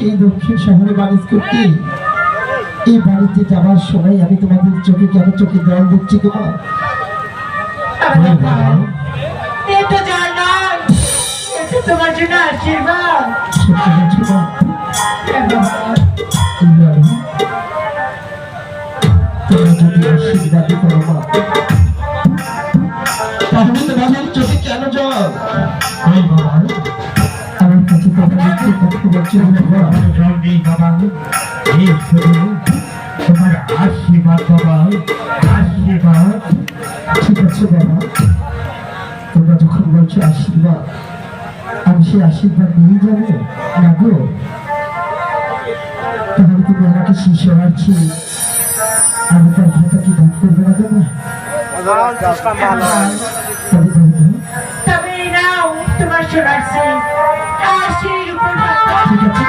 সেই দক্ষিণ শহরে বাণিজ্য করতে এই বাড়িতে যাবার সময় আমি তোমাদের চোখে কেন চোখে জল দিচ্ছি গো মা? এটা জানাই এটা তোমার জন্য আশীর্বাদ। তোমরা যদি আশীর্বাদ করো মা, তাহলে তোমাদের চোখে কেন জল? আমার কাছে তোমার জল নেই বাবা, এই শুধু তোমার আশীর্বাদ বাবা, আশীর্বাদ। ঠিক আছে বাবা, তোমরা যখন বলছো আশীর্বাদ, আমি সেই আশীর্বাদ নিয়ে যাবো না গো? তাহলে তুমি আমাকে শিশু আছি, আমি তার ভাতা কি ভাগ করবে না দেবো? তবে নাও তোমার শোনাচ্ছি আশির উপর ঠিক আছে,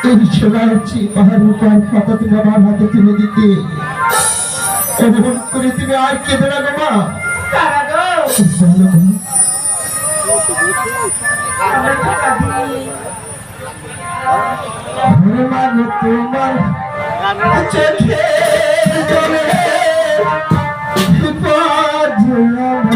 এই শোনাচ্ছি পাহাড় উপর খাতা তুমি আমার হাতে তুলে দিতে অনুভব করে তুমি আর কেঁদে না গো মা। কারা গো বলো গো। আমরা টাকা দিই মানে তোমার চোখে জলে তোমার চোখের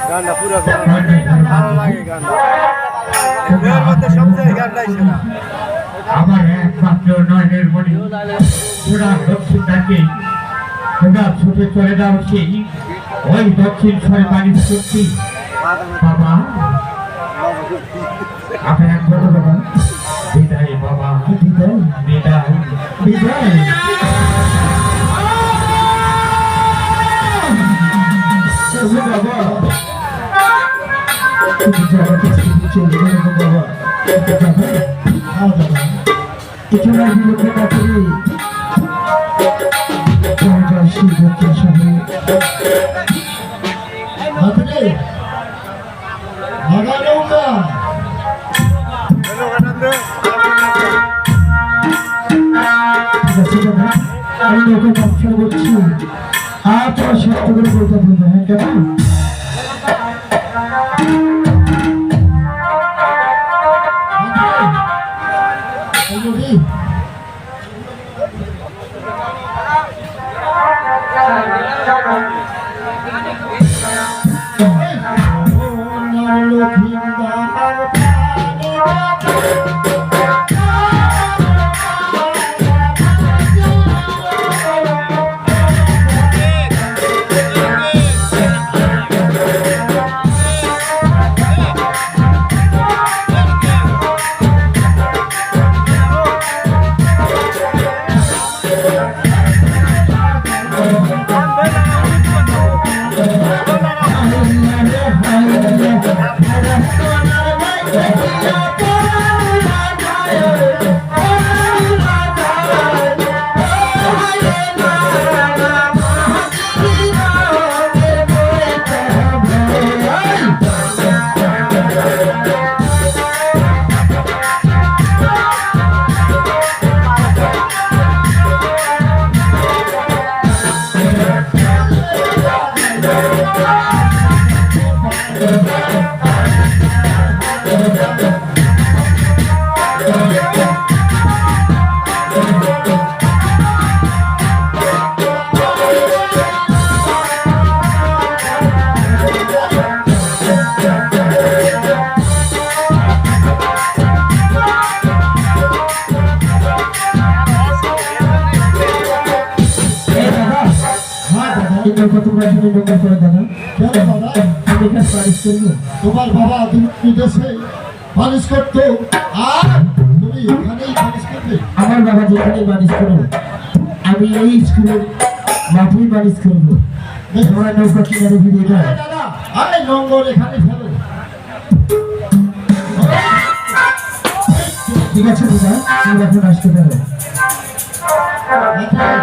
গানটা পুরো ভালো লাগে, গানটা সবচেয়ে গানটাই শোনা। আমার একমাত্র নয়নের মণি পুরা দক্ষিণ থাকে, তোমরা ছুটে চলে যাও সেই ওই দক্ষিণ স্বরে বাণিজ্য করতে। বাবা আপনি এক বলো বাবা, বিদায় বাবা, বিদায় বিদায় বিদায়। বাবা তুমি যাওয়াতে চলে গেলে বাবা, এখানে বিরোধী না করে দক্ষিণ শহরে ভাগা নৌকা ঠিক আছে বাবা, আমি নৌকা ব্যবসা করছি, আর তোমার সত্য করে বলতে বলবো। হ্যাঁ কেমন কত বছরের নোংরা করে দাদা কেন বাবা? আমি এখানে পালিশ করবো? তোমার বাবা বিদেশে পালিশ করতো আর তুমি এখানেই পালিশ করবে? আমার বাবা যেখানে পালিশ করবো আমি এই স্কুলের মাঠেই পালিশ করবো। তোমার নৌকা কিনারে ফিরে যায়। দাদা আরে নোংর এখানে ফেলো। ঠিক আছে দাদা, তুমি এখন আসতে পারো। মাথায়